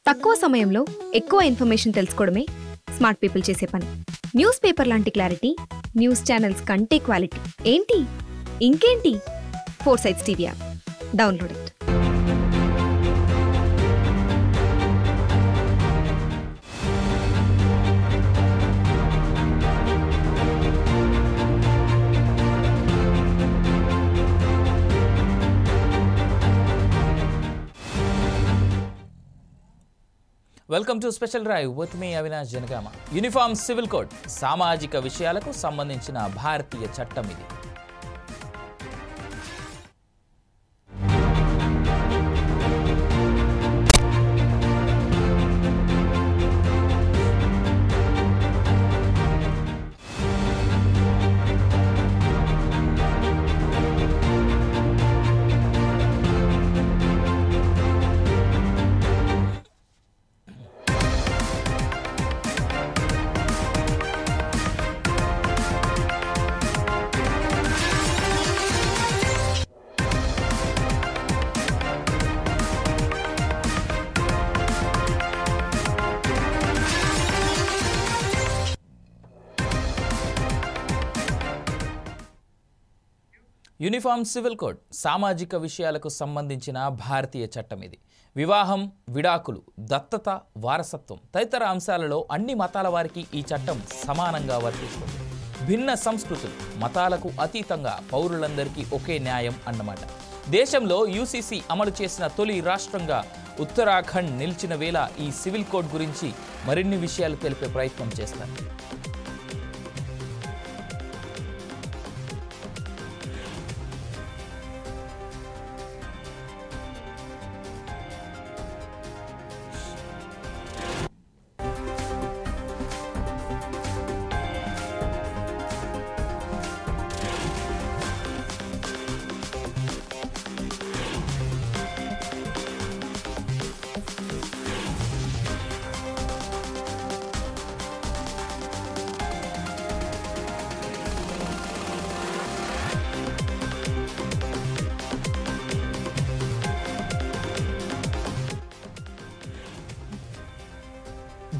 తక్కువ సమయంలో ఎక్కువ ఇన్ఫర్మేషన్ తెలుసుకోవడమే స్మార్ట్ పీపుల్ చేసే పని. న్యూస్ పేపర్ లాంటి క్లారిటీ, న్యూస్ ఛానల్స్ కంటే క్వాలిటీ. ఏంటి ఇంకేంటి? 4 Sides TV app download it. Welcome to special drive with me Avinash Janagama. Uniform civil code సామాజిక విషయాలకు సంబంధించిన భారతీయ చట్టం ఇది. యూనిఫామ్ సివిల్ కోడ్ సామాజిక విషయాలకు సంబంధించిన భారతీయ చట్టం ఇది. వివాహం, విడాకులు, దత్తత, వారసత్వం తదితర అంశాలలో అన్ని మతాల వారికి ఈ చట్టం సమానంగా వర్తిస్తుంది. భిన్న సంస్కృతులు, మతాలకు అతీతంగా పౌరులందరికీ ఒకే న్యాయం అన్నమాట. దేశంలో యూసీసీ అమలు చేసిన తొలి రాష్ట్రంగా ఉత్తరాఖండ్ నిలిచిన వేళ ఈ సివిల్ కోడ్ గురించి మరిన్ని విషయాలు తెలిపే ప్రయత్నం చేస్తారు.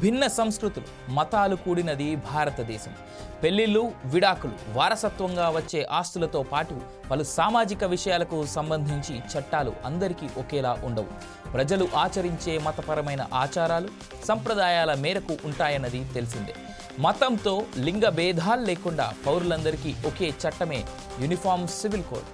భిన్న సంస్కృతులు, మతాలు కూడినది భారతదేశం. పెళ్లిళ్ళు, విడాకులు, వారసత్వంగా వచ్చే ఆస్తులతో పాటు పలు సామాజిక విషయాలకు సంబంధించి చట్టాలు అందరికీ ఒకేలా ఉండవు. ప్రజలు ఆచరించే మతపరమైన ఆచారాలు, సంప్రదాయాల మేరకు ఉంటాయన్నది తెలిసిందే. మతంతో లింగ భేదాలు లేకుండా పౌరులందరికీ ఒకే చట్టమే యూనిఫామ్ సివిల్ కోడ్.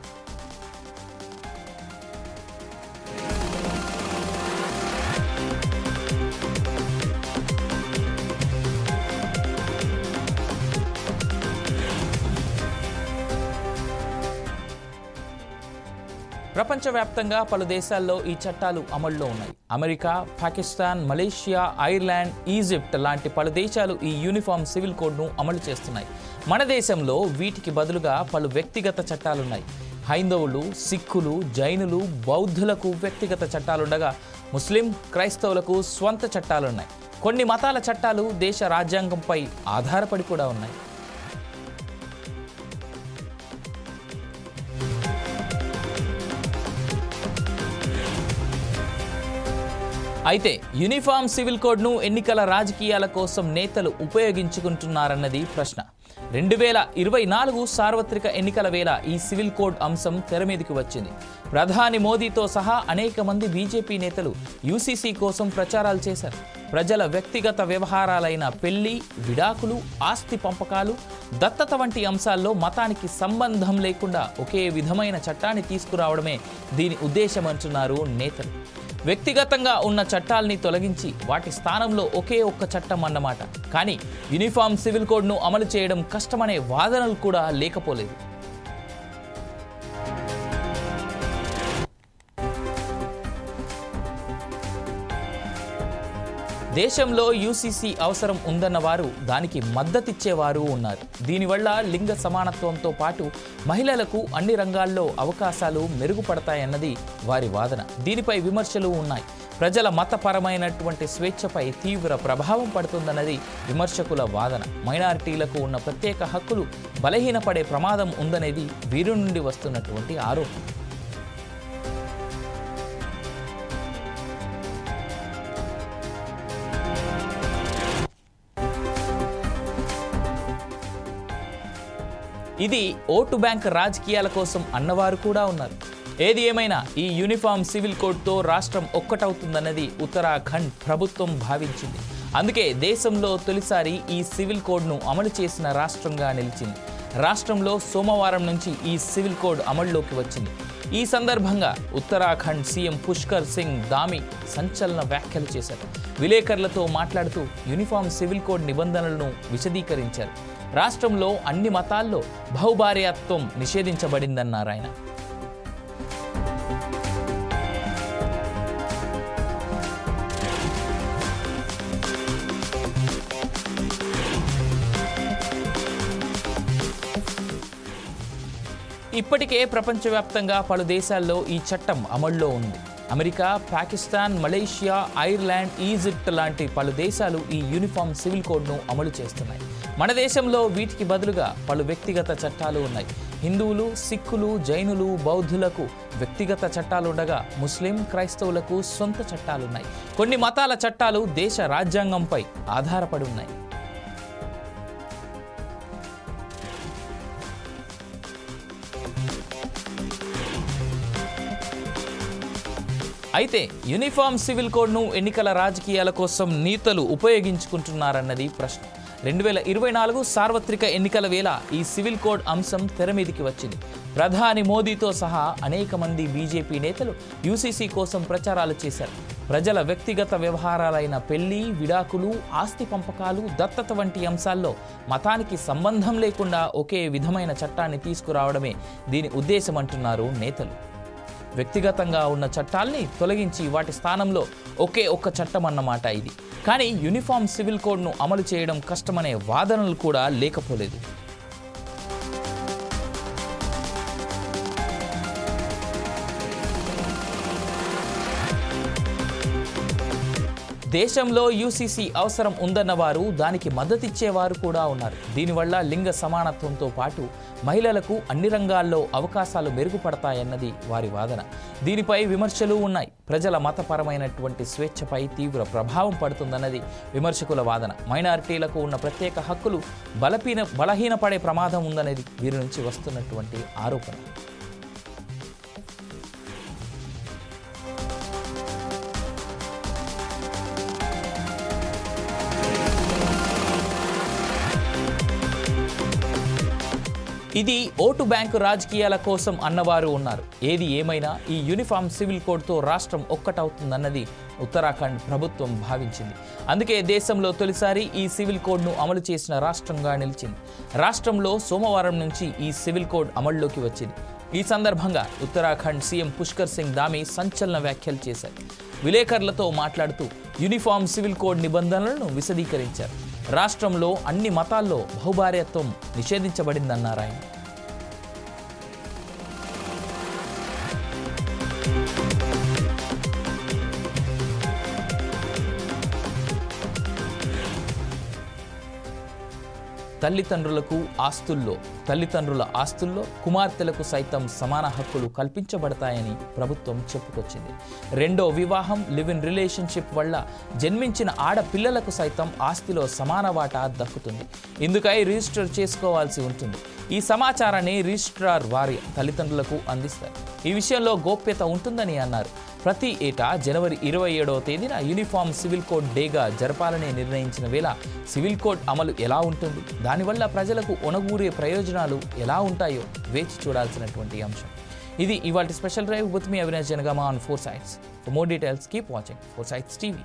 ప్రపంచవ్యాప్తంగా పలు దేశాల్లో ఈ చట్టాలు అమల్లో ఉన్నాయి. America, Pakistan, Malaysia, Ireland, Egypt లాంటి పలు దేశాలు ఈ యూనిఫామ్ సివిల్ కోడ్ను అమలు చేస్తున్నాయి. మన దేశంలో వీటికి బదులుగా పలు వ్యక్తిగత చట్టాలున్నాయి. హైందవులు, సిక్కులు, జైనులు, బౌద్ధులకు వ్యక్తిగత చట్టాలుండగా ముస్లిం, క్రైస్తవులకు స్వంత చట్టాలున్నాయి. కొన్ని మతాల చట్టాలు దేశ రాజ్యాంగంపై ఆధారపడి కూడా ఉన్నాయి. అయితే యూనిఫామ్ సివిల్ కోడ్ను ఎన్నికల రాజకీయాల కోసం నేతలు ఉపయోగించుకుంటున్నారన్నది ప్రశ్న. 2024 సార్వత్రిక ఎన్నికల వేళ ఈ సివిల్ కోడ్ అంశం తెరమీదికి వచ్చింది. ప్రధాని మోదీతో సహా అనేక మంది బీజేపీ నేతలు యూసీసీ కోసం ప్రచారాలు చేశారు. ప్రజల వ్యక్తిగత వ్యవహారాలైన పెళ్లి, విడాకులు, ఆస్తి పంపకాలు, దత్తత వంటి అంశాల్లో మతానికి సంబంధం లేకుండా ఒకే విధమైన చట్టాన్ని తీసుకురావడమే దీని ఉద్దేశమంటున్నారు నేతలు. వ్యక్తిగతంగా ఉన్న చట్టాల్ని తొలగించి వాటి స్థానంలో ఒకే ఒక్క చట్టం అన్నమాట. కానీ యూనిఫామ్ సివిల్ కోడ్ను అమలు చేయడం కష్టమనే వాదనలు కూడా లేకపోలేదు. దేశంలో యూసీసీ అవసరం ఉందన్న వారు, దానికి మద్దతిచ్చేవారు ఉన్నారు. దీనివల్ల లింగ సమానత్వంతో పాటు మహిళలకు అన్ని రంగాల్లో అవకాశాలు మెరుగుపడతాయన్నది వారి వాదన. దీనిపై విమర్శలు ఉన్నాయి. ప్రజల మతపరమైనటువంటి స్వేచ్ఛపై తీవ్ర ప్రభావం పడుతుందన్నది విమర్శకుల వాదన. మైనారిటీలకు ఉన్న ప్రత్యేక హక్కులు బలహీనపడే ప్రమాదం ఉందనేది వీరి నుండి వస్తున్నటువంటి ఆరోపణ. ఇది ఓటు బ్యాంక్ రాజకీయాల కోసం అన్నవారు కూడా ఉన్నారు. ఏది ఏమైనా ఈ యూనిఫామ్ సివిల్ కోడ్తో రాష్ట్రం ఒక్కటవుతుందన్నది ఉత్తరాఖండ్ ప్రభుత్వం భావించింది. అందుకే దేశంలో తొలిసారి ఈ సివిల్ కోడ్ను అమలు చేసిన రాష్ట్రంగా నిలిచింది. రాష్ట్రంలో సోమవారం నుంచి ఈ సివిల్ కోడ్ అమల్లోకి వచ్చింది. ఈ సందర్భంగా ఉత్తరాఖండ్ సీఎం పుష్కర్ సింగ్ ధామీ సంచలన వ్యాఖ్యలు చేశారు. విలేకరులతో మాట్లాడుతూ యూనిఫామ్ సివిల్ కోడ్ నిబంధనలను విశదీకరించారు. రాష్ట్రంలో అన్ని మతాల్లో బహుభార్యాత్వం నిషేధించబడిందన్నారు ఆయన. ఇప్పటికే ప్రపంచవ్యాప్తంగా పలు దేశాల్లో ఈ చట్టం అమల్లో ఉంది. America, Pakistan, Malaysia, Ireland, Egypt లాంటి పలు దేశాలు ఈ యూనిఫామ్ సివిల్ కోడ్ను అమలు చేస్తున్నాయి. మన దేశంలో వీటికి బదులుగా పలు వ్యక్తిగత చట్టాలు ఉన్నాయి. హిందువులు, సిక్కులు, జైనులు, బౌద్ధులకు వ్యక్తిగత చట్టాలుండగా ముస్లిం, క్రైస్తవులకు సొంత చట్టాలున్నాయి. కొన్ని మతాల చట్టాలు దేశ రాజ్యాంగంపై ఆధారపడి ఉన్నాయి. అయితే యూనిఫామ్ సివిల్ కోడ్ను ఎన్నికల రాజకీయాల కోసం నేతలు ఉపయోగించుకుంటున్నారన్నది ప్రశ్న. 2024 సార్వత్రిక ఎన్నికల వేళ ఈ సివిల్ కోడ్ అంశం తెరమీదికి వచ్చింది. ప్రధాని మోదీతో సహా అనేక మంది బీజేపీ నేతలు యూసీసీ కోసం ప్రచారాలు చేశారు. ప్రజల వ్యక్తిగత వ్యవహారాలైన పెళ్లి, విడాకులు, ఆస్తి పంపకాలు, దత్తత వంటి అంశాల్లో మతానికి సంబంధం లేకుండా ఒకే విధమైన చట్టాన్ని తీసుకురావడమే దీని ఉద్దేశమంటున్నారు నేతలు. వ్యక్తిగతంగా ఉన్న చట్టాల్ని తొలగించి వాటి స్థానంలో ఒకే ఒక్క చట్టం అన్నమాట ఇది. కానీ యూనిఫామ్ సివిల్ కోడ్ను అమలు చేయడం కష్టమనే వాదనలు కూడా లేకపోలేదు. దేశంలో యూసీసీ అవసరం ఉందన్న వారు, దానికి మద్దతిచ్చేవారు కూడా ఉన్నారు. దీనివల్ల లింగ సమానత్వంతో పాటు మహిళలకు అన్ని రంగాల్లో అవకాశాలు మెరుగుపడతాయన్నది వారి వాదన. దీనిపై విమర్శలు ఉన్నాయి. ప్రజల మతపరమైనటువంటి స్వేచ్ఛపై తీవ్ర ప్రభావం పడుతుందన్నది విమర్శకుల వాదన. మైనారిటీలకు ఉన్న ప్రత్యేక హక్కులు బలహీనపడే ప్రమాదం ఉందనేది వీరి నుంచి వస్తున్నటువంటి ఆరోపణ. ఇది ఓటు బ్యాంకు రాజకీయాల కోసం అన్నవారు ఉన్నారు. ఏది ఏమైనా ఈ యూనిఫామ్ సివిల్ కోడ్తో రాష్ట్రం ఒక్కటవుతుందన్నది ఉత్తరాఖండ్ ప్రభుత్వం భావించింది. అందుకే దేశంలో తొలిసారి ఈ సివిల్ కోడ్ను అమలు చేసిన రాష్ట్రంగా నిలిచింది. రాష్ట్రంలో సోమవారం నుంచి ఈ సివిల్ కోడ్ అమల్లోకి వచ్చింది. ఈ సందర్భంగా ఉత్తరాఖండ్ సీఎం పుష్కర్ సింగ్ ధామీ సంచలన వ్యాఖ్యలు చేశారు. విలేకరులతో మాట్లాడుతూ యూనిఫామ్ సివిల్ కోడ్ నిబంధనలను విశదీకరించారు. రాష్ట్రంలో అన్ని మతాల్లో బహుభార్యాత్వం నిషేధించబడిందన్నారు ఆయన. తల్లిదండ్రుల ఆస్తుల్లో కుమార్తెలకు సైతం సమాన హక్కులు కల్పించబడతాయని ప్రభుత్వం చెప్పుకొచ్చింది. రెండో వివాహం, లివ్ ఇన్ రిలేషన్షిప్ వల్ల జన్మించిన ఆడపిల్లలకు సైతం ఆస్తిలో సమాన వాటా దక్కుతుంది. ఇందుకై రిజిస్టర్ చేసుకోవాల్సి ఉంటుంది. ఈ సమాచారాన్ని రిజిస్ట్రార్ వారి తల్లిదండ్రులకు అందిస్తారు. ఈ విషయంలో గోప్యత ఉంటుందని అన్నారు. ప్రతి ఏటా జనవరి 27వ తేదీన యూనిఫామ్ సివిల్ కోడ్ డేగా జరపాలని నిర్ణయించిన వేళ సివిల్ కోడ్ అమలు ఎలా ఉంటుంది, దానివల్ల ప్రజలకు ఒనగూరే ప్రయోజనాలు ఎలా ఉంటాయో వేచి చూడాల్సినటువంటి అంశం. ఇది ఇవాల్టి special drive with me Avinash Janagama on 4 Sides. For more details, keep watching 4 Sides TV.